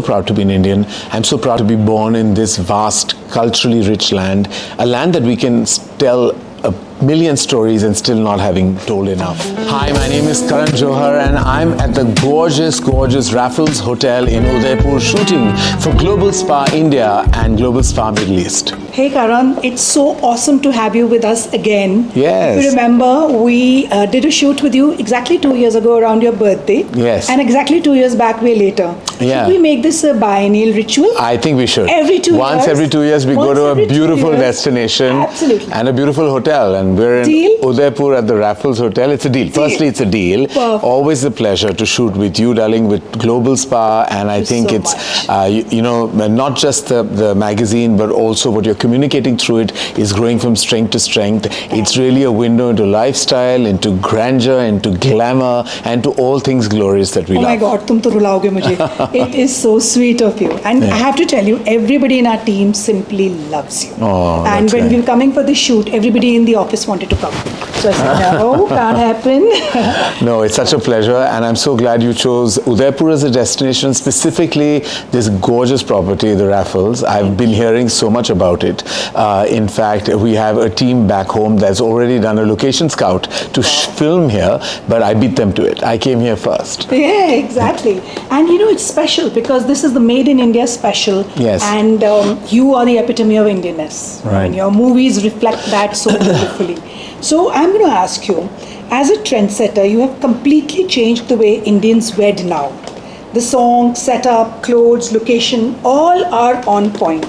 proud to be an Indian. I'm so proud to be born in this vast, culturally rich land, a land that we can tell a million stories and still not having told enough. Hi, my name is Karan Johar and I'm at the gorgeous Raffles Hotel in Udaipur shooting for GlobalSpa India and GlobalSpa Middle East. Hey Karan, it's so awesome to have you with us again. Yes. If you remember, we did a shoot with you exactly 2 years ago around your birthday. Yes. And exactly 2 years back we're later. Yeah. Should we make this a biennial ritual? I think we should. Every 2 years. Once every 2 years we go to a beautiful destination. Absolutely. And a beautiful hotel. And we're in Deal? Udaipur at the Raffles Hotel. It's a deal. Firstly, it's a deal. Perfect. Always a pleasure to shoot with you, darling, with GlobalSpa. And I think so it's, not just the magazine, but also what you're communicating through it is growing from strength to strength. It's really a window into lifestyle, into grandeur, into glamour, and to all things glorious that we love. Oh my God, tum to rulaoge mujhe. It is so sweet of you. And I have to tell you, everybody in our team simply loves you. Oh, and when we were coming for the shoot, everybody in the office wanted to come. So I said, no, can't happen. No, it's such a pleasure, and I'm so glad you chose Udaipur as a destination, specifically this gorgeous property, the Raffles. I've been hearing so much about it. In fact, we have a team back home that's already done a location scout to film here, but I beat them to it. I came here first. Yeah, exactly. And it's special because this is the Made in India special. Yes. And you are the epitome of Indianness. Right. And your movies reflect that so beautifully. So I'm going to ask you, as a trendsetter, you have completely changed the way Indians wed now. The song, setup, clothes, location, all are on point.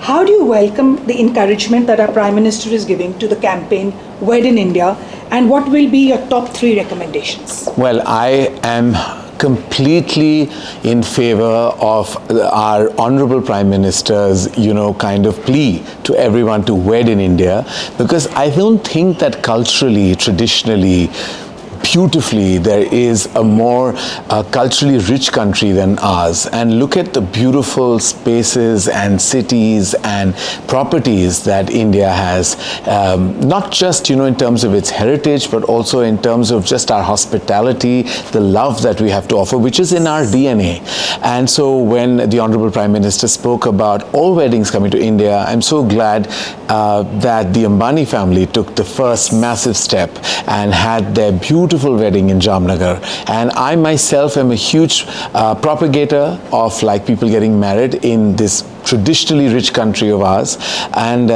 How do you welcome the encouragement that our Prime Minister is giving to the campaign Wed in India, and what will be your top 3 recommendations? Well, I am completely in favor of our honorable Prime Minister's, kind of plea to everyone to wed in India, because I don't think that culturally, traditionally, beautifully, there is a more culturally rich country than ours. And look at the beautiful spaces and cities and properties that India has, not just, in terms of its heritage, but also in terms of just our hospitality, the love that we have to offer, which is in our DNA. And so when the Honorable Prime Minister spoke about all weddings coming to India, I'm so glad that the Ambani family took the first massive step and had their beautiful wedding in Jamnagar. And I myself am a huge propagator of people getting married in this traditionally rich country of ours. And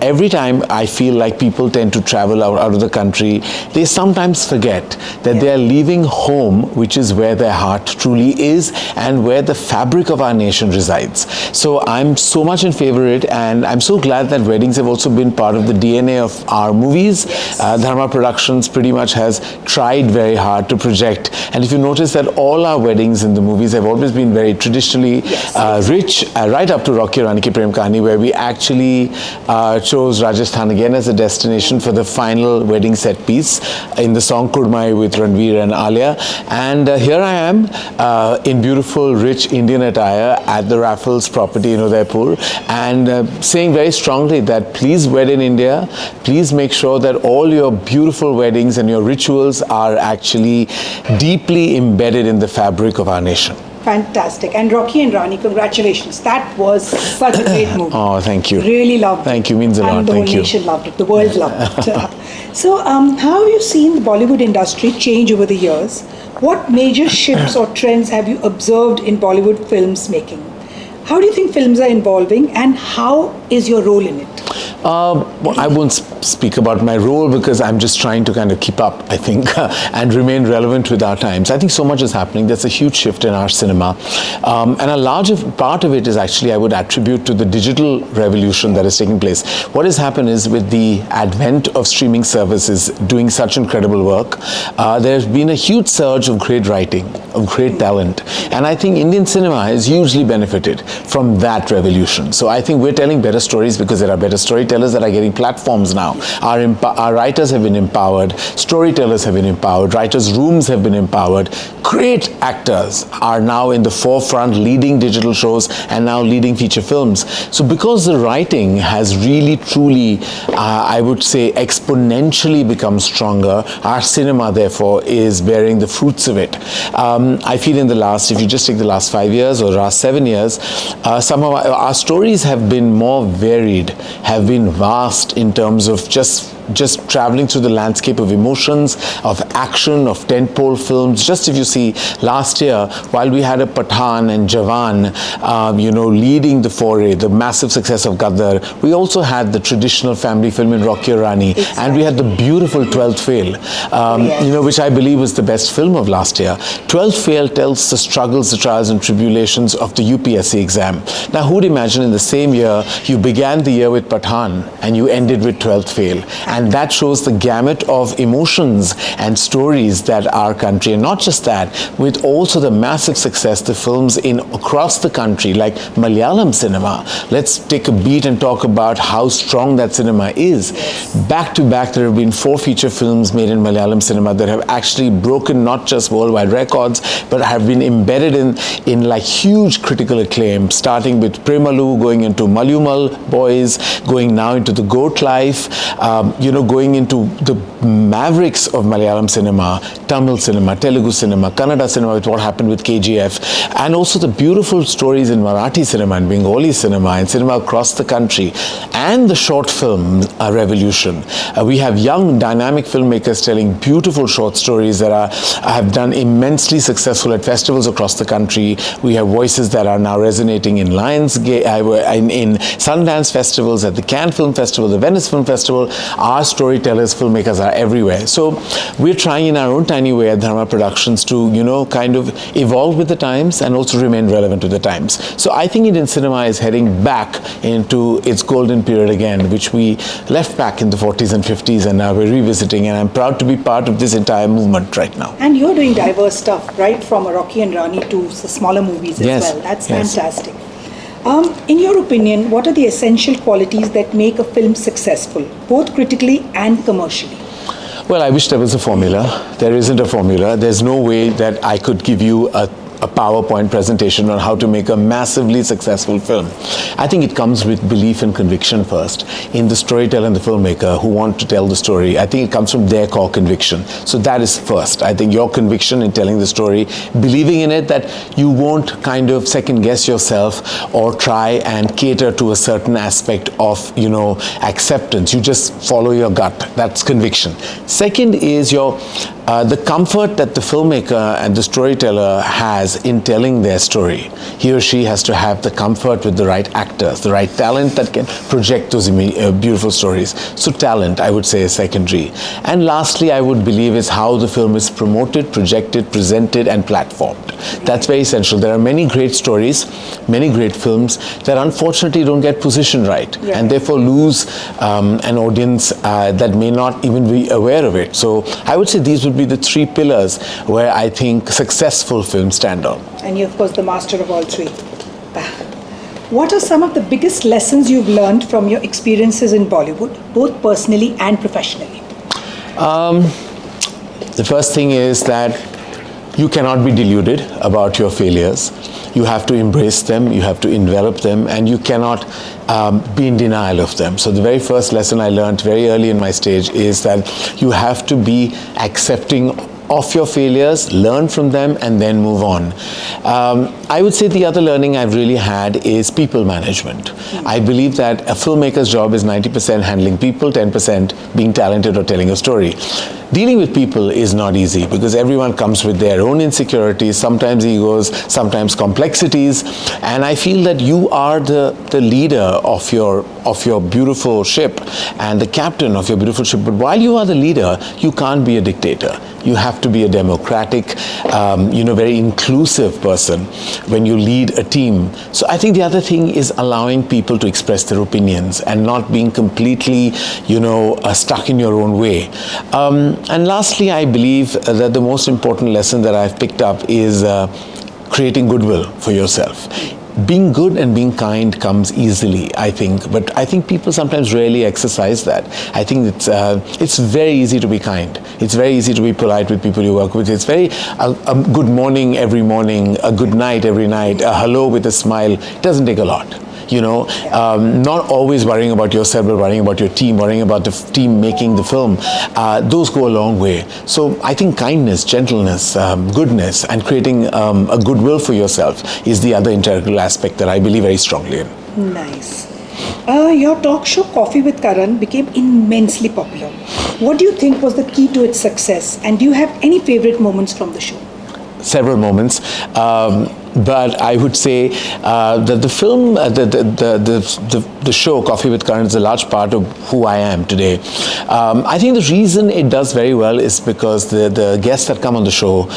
every time I feel like people tend to travel out of the country, they sometimes forget that they are leaving home, which is where their heart truly is and where the fabric of our nation resides. So I'm so much in favor of it, and I'm so glad that weddings have also been part of the DNA of our movies. Dharma Productions pretty much has tried very hard to project, and if you notice that all our weddings in the movies have always been very traditionally rich, right up to Rocky Rani Ki Prem Kahani, where we actually chose Rajasthan again as a destination for the final wedding set piece in the song Kurmai with Ranveer and Alia. And here I am in beautiful, rich Indian attire at the Raffles property in Udaipur, and saying very strongly that please wed in India. Please make sure that all your beautiful weddings and your rituals are actually deeply embedded in the fabric of our nation. Fantastic. And Rocky and Rani, congratulations. That was such a great movie. Oh, thank you. Really loved it. Thank you. Means a lot. And the whole nation loved it. The world loved it. So, how have you seen the Bollywood industry change over the years? What major shifts or trends have you observed in Bollywood films making? How do you think films are evolving, and how is your role in it? Well, I won't speak about my role because I'm just trying to kind of keep up, I think, and remain relevant with our times. I think so much is happening. There's a huge shift in our cinema. And a large part of it is actually, I would attribute to the digital revolution that is taking place. What has happened is with the advent of streaming services doing such incredible work, there's been a huge surge of great writing, of great talent. And I think Indian cinema has hugely benefited from that revolution. So I think we're telling better stories because there are better storytellers that are getting platforms now. now. Our writers have been empowered, storytellers have been empowered, writers' rooms have been empowered. Great actors are now in the forefront, leading digital shows and now leading feature films. So because the writing has really, truly, I would say, exponentially become stronger, our cinema, therefore, is bearing the fruits of it. I feel in the last, if you just take the last 5 years or last 7 years, some of our stories have been more varied, have been vast in terms of just traveling through the landscape of emotions, of action, of tentpole films. Just if you see, last year, while we had a Pathan and Jawan, leading the foray, the massive success of Gaddar, we also had the traditional family film in Rocky Aur Rani, and we had the beautiful 12th Fail, which I believe was the best film of last year. 12th Fail tells the struggles, the trials and tribulations of the UPSC exam. Now, who'd imagine in the same year, you began the year with Pathan and you ended with 12th Fail. And that shows the gamut of emotions and stories that our country, and not just that, with also the massive success, the films in across the country, like Malayalam cinema. Let's take a beat and talk about how strong that cinema is. Back to back, there have been 4 feature films made in Malayalam cinema that have actually broken not just worldwide records, but have been embedded in like huge critical acclaim, starting with Premalu, going into Malumal Boys, going now into The Goat Life, going into the mavericks of Malayalam cinema, Tamil cinema, Telugu cinema, Kannada cinema, with what happened with KGF, and also the beautiful stories in Marathi cinema and Bengali cinema and cinema across the country, and the short film revolution. We have young, dynamic filmmakers telling beautiful short stories that have done immensely successful at festivals across the country. We have voices that are now resonating in Lionsgate, in Sundance festivals, at the Cannes Film Festival, the Venice Film Festival. Our storytellers, filmmakers are everywhere. So we're trying in our own tiny way at Dharma Productions to, kind of evolve with the times and also remain relevant to the times. So I think Indian cinema is heading back into its golden period again, which we left back in the 40s and 50s, and now we're revisiting, and I'm proud to be part of this entire movement right now. And you're doing diverse stuff, right? From a Rocky and Rani to the smaller movies as well. That's fantastic. In your opinion, what are the essential qualities that make a film successful, both critically and commercially? Well, I wish there was a formula. There isn't a formula. There's no way that I could give you a PowerPoint presentation on how to make a massively successful film. I think it comes with belief and conviction first in the storyteller and the filmmaker who want to tell the story. I think it comes from their core conviction. So that is first. I think your conviction in telling the story, believing in it, that you won't kind of second guess yourself or try and cater to a certain aspect of, acceptance. You just follow your gut. That's conviction. Second is the comfort that the filmmaker and the storyteller has in telling their story. He or she has to have the comfort with the right actors, the right talent that can project those beautiful stories. So talent, I would say, is secondary. And lastly, I would believe is how the film is promoted, projected, presented, and platformed. That's very essential. There are many great stories, many great films that unfortunately don't get positioned right, and therefore lose an audience that may not even be aware of it. So I would say these would be the 3 pillars where I think successful films stand on. And you're, of course, the master of all 3. What are some of the biggest lessons you've learned from your experiences in Bollywood, both personally and professionally? The first thing is that you cannot be deluded about your failures. You have to embrace them, you have to envelop them, and you cannot be in denial of them. So the very first lesson I learned very early in my stage is that you have to be accepting of your failures, learn from them, and then move on. I would say the other learning I've really had is people management. I believe that a filmmaker's job is 90% handling people, 10% being talented or telling a story. Dealing with people is not easy because everyone comes with their own insecurities, sometimes egos, sometimes complexities, and I feel that you are the leader of your beautiful ship and the captain of your beautiful ship. But while you are the leader, you can't be a dictator. You have to be a democratic, very inclusive person when you lead a team. So I think the other thing is allowing people to express their opinions and not being completely, stuck in your own way. And lastly, I believe that the most important lesson that I've picked up is creating goodwill for yourself. being good and being kind comes easily, I think. But I think people sometimes rarely exercise that. I think it's very easy to be kind. It's very easy to be polite with people you work with. It's very a good morning every morning, a good night every night, a hello with a smile. It doesn't take a lot. Not always worrying about yourself, but worrying about your team, worrying about the team making the film. Those go a long way. So I think kindness, gentleness, goodness, and creating a goodwill for yourself is the other integral aspect that I believe very strongly in. Nice. Your talk show Coffee with Karan became immensely popular. What do you think was the key to its success? And do you have any favorite moments from the show? Several moments. But I would say that the film, the show Coffee with Karan is a large part of who I am today. I think the reason it does very well is because the guests that come on the show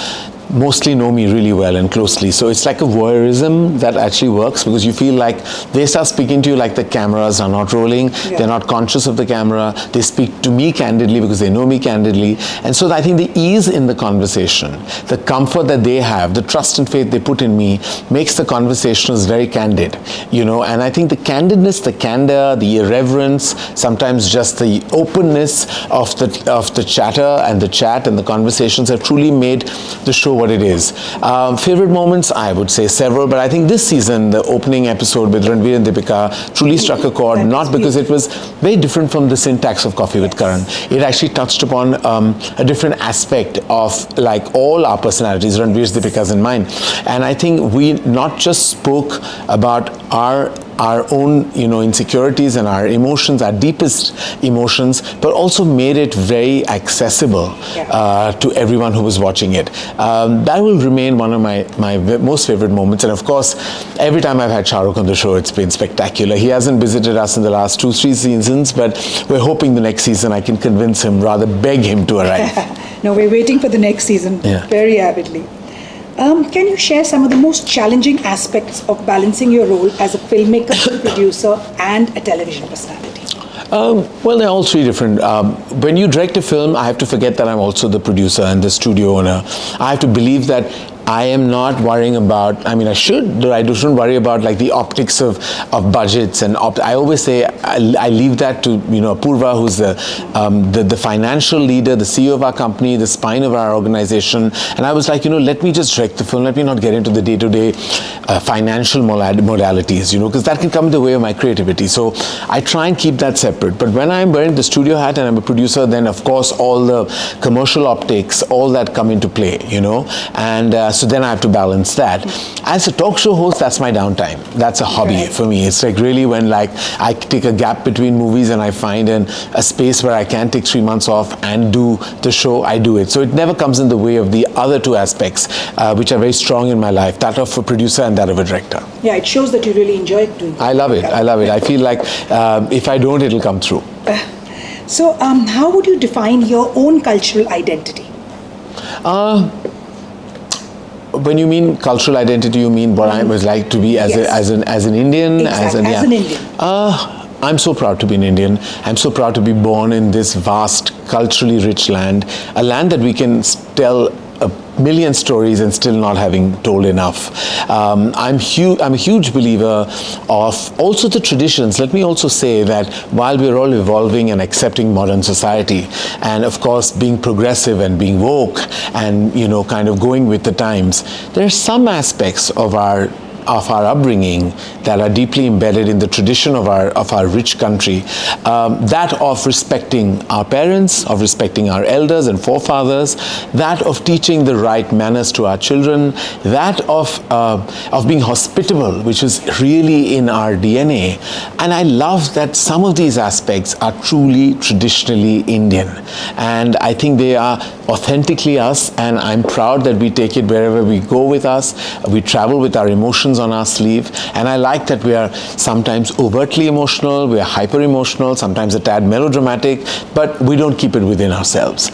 mostly know me really well and closely. So it's like a voyeurism that actually works, because you feel like they start speaking to you like the cameras are not rolling. Yeah. They're not conscious of the camera. They speak to me candidly because they know me candidly. And so I think the ease in the conversation, the comfort that they have, the trust and faith they put in me makes the conversations very candid, and I think the candidness, the candor, the irreverence, sometimes just the openness of the chatter and the chat and the conversations have truly made the show what it is. Favorite moments, I would say several, but I think this season, the opening episode with Ranveer and Deepika truly struck a chord, not because it was very different from the syntax of Coffee with Karan. It actually touched upon a different aspect of like all our personalities, Ranveer's, Deepika's and mine. And I think we not just spoke about our own, insecurities and our emotions, our deepest emotions, but also made it very accessible to everyone who was watching it. That will remain one of my most favorite moments. And of course, every time I've had Shah Rukh on the show, it's been spectacular. He hasn't visited us in the last 2-3 seasons, but we're hoping the next season I can convince him, rather beg him to arrive. No, we're waiting for the next season very avidly. Can you share some of the most challenging aspects of balancing your role as a filmmaker, producer, and a television personality? Well, they're all three different. When you direct a film, I have to forget that I'm also the producer and the studio owner. I have to believe that I am not worrying about, I shouldn't worry about like the optics of budgets and I always say I leave that to Apurva, who's the financial leader, the CEO of our company, the spine of our organization. And I was like, let me just direct the film, let me not get into the day-to-day financial modalities, because that can come in the way of my creativity. So I try and keep that separate. But when I'm wearing the studio hat and I'm a producer, then of course all the commercial optics, all that come into play, and so then I have to balance that. As a talk show host, that's my downtime. That's a hobby for me. It's like really when like I take a gap between movies and I find a space where I can take 3 months off and do the show, I do it. So it never comes in the way of the other two aspects, which are very strong in my life, that of a producer and that of a director. Yeah, it shows that you really enjoy doing it. I love it. I feel like if I don't, it'll come through. So how would you define your own cultural identity? When you mean cultural identity, you mean what I was like to be as an Indian? Exactly, as an Indian. I'm so proud to be an Indian. I'm so proud to be born in this vast, culturally rich land, a land that we can tell a million stories and still not having told enough. I'm a huge believer of also the traditions. Let me also say that while we're all evolving and accepting modern society, and of course being progressive and being woke and kind of going with the times, there are some aspects of our upbringing that are deeply embedded in the tradition of our rich country, that of respecting our parents, of respecting our elders and forefathers, that of teaching the right manners to our children, that of being hospitable, which is really in our DNA. And I love that some of these aspects are truly traditionally Indian, and I think they are authentically us, and I'm proud that we take it wherever we go with us. We travel with our emotions on our sleeve, and I like that we are sometimes overtly emotional, we are hyper emotional, sometimes a tad melodramatic, but we don't keep it within ourselves.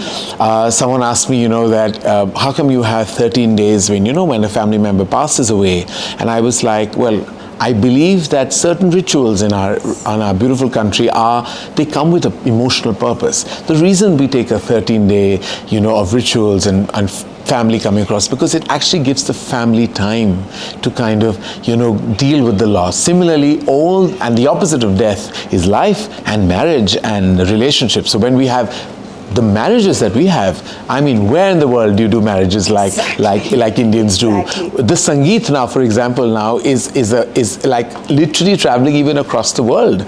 Someone asked me, that how come you have 13 days when a family member passes away? And I was like, well, I believe that certain rituals in our beautiful country they come with an emotional purpose. The reason we take a 13-day, of rituals and family coming across, because it actually gives the family time to kind of, deal with the loss. Similarly, and the opposite of death is life and marriage and relationships. So when we have the marriages that we have, I mean, where in the world do you do marriages like Indians do? Exactly. The Sangeet now, for example, now is like literally traveling even across the world,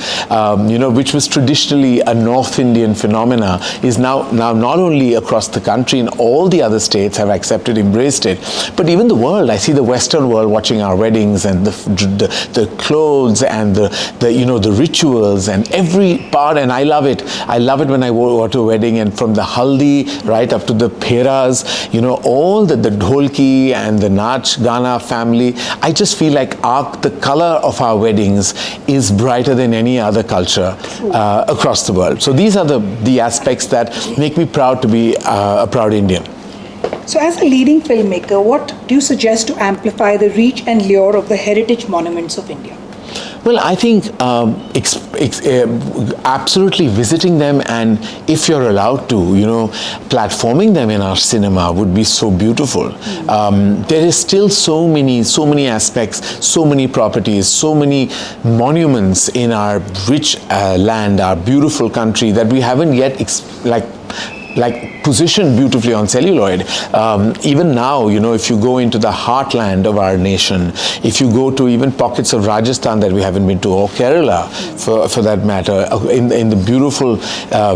which was traditionally a North Indian phenomena, is now not only across the country, and all the other states have accepted, embraced it, but even the world. I see the Western world watching our weddings, and the clothes and the rituals and every part, and I love it. I love it when I go to a wedding, and from the haldi right up to the pheras, all the dholki and the nach Gana family, I just feel like the color of our weddings is brighter than any other culture across the world. So these are the aspects that make me proud to be a proud Indian. So as a leading filmmaker, what do you suggest to amplify the reach and lure of the heritage monuments of India? Well, I think absolutely visiting them, and if you're allowed to, platforming them in our cinema would be so beautiful. There is still so many aspects, so many properties, so many monuments in our rich land, our beautiful country, that we haven't yet positioned beautifully on celluloid. Even now, if you go into the heartland of our nation, if you go to even pockets of Rajasthan that we haven't been to, or Kerala for that matter, in the beautiful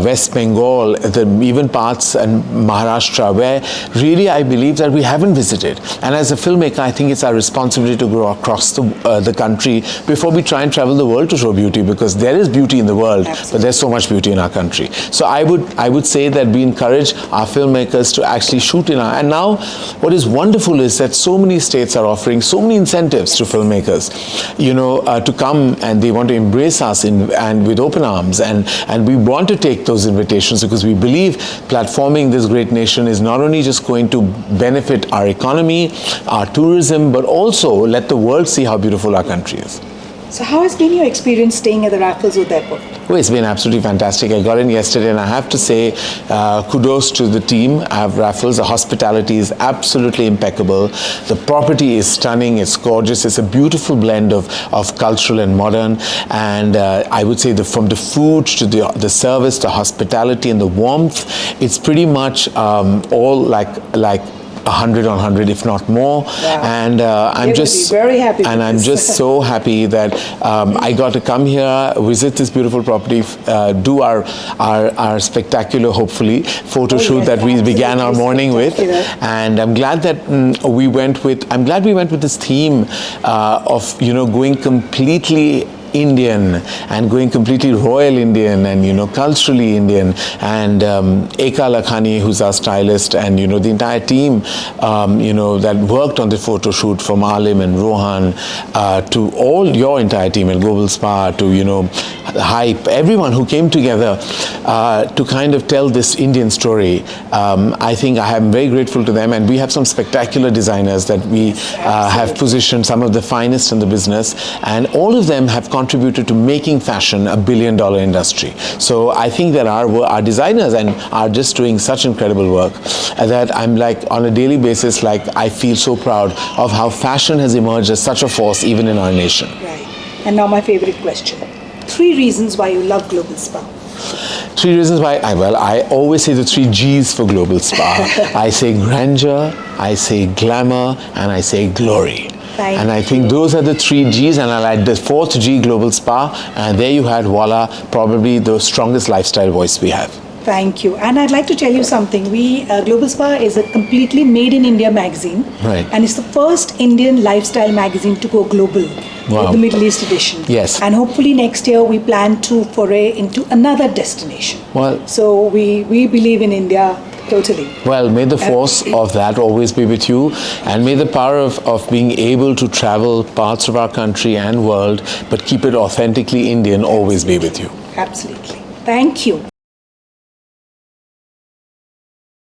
West Bengal, even parts and Maharashtra, where really I believe that we haven't visited. And as a filmmaker, I think it's our responsibility to go across the country before we try and travel the world to show beauty, because there is beauty in the world, Absolutely. but there's so much beauty in our country. So I would say that we encourage our filmmakers to actually shoot in our, and now what is wonderful is that so many states are offering so many incentives to filmmakers, to come, and they want to embrace us and with open arms, and we want to take those invitations, because we believe platforming this great nation is not only just going to benefit our economy, our tourism, but also let the world see how beautiful our country is. So how has been your experience staying at the Raffles Udaipur? Oh, it's been absolutely fantastic. I got in yesterday, and I have to say kudos to the team at Raffles. The hospitality is absolutely impeccable. The property is stunning. It's gorgeous. It's a beautiful blend of cultural and modern. And I would say from the food to the service, the hospitality and the warmth, it's pretty much all like 100 on 100, if not more. Wow. And I'm just very happy. And I'm just so happy that I got to come here, visit this beautiful property, do our spectacular, hopefully, photo shoot that we began our morning with. And I'm glad that we went with this theme of going completely Indian and going completely royal Indian and culturally Indian, and Eka Lakhani, who's our stylist, and the entire team that worked on the photo shoot, from Aalim and Rohan to all your entire team at GlobalSpa, to Hype, everyone who came together to kind of tell this Indian story. I think I am very grateful to them, and we have some spectacular designers that we have positioned, some of the finest in the business, and all of them have contributed to making fashion a billion-dollar industry. So I think that our designers are just doing such incredible work that I'm on a daily basis, I feel so proud of how fashion has emerged as such a force even in our nation. Right. And now my favorite question. 3 reasons why you love GlobalSpa. 3 reasons why. I always say the 3 G's for GlobalSpa. I say grandeur, I say glamour, and I say glory. And I think those are the 3 G's, and I like the 4th G, GlobalSpa, and there you had, voila, probably the strongest lifestyle voice we have. Thank you. And I'd like to tell you something. GlobalSpa is a completely made in India magazine. Right. And it's the first Indian lifestyle magazine to go global. Wow. With the Middle East edition. Yes. And hopefully next year we plan to foray into another destination. Well, so we believe in India totally. Well, may the force of that always be with you, and may the power of being able to travel parts of our country and world, but keep it authentically Indian, always be with you. Absolutely. Thank you.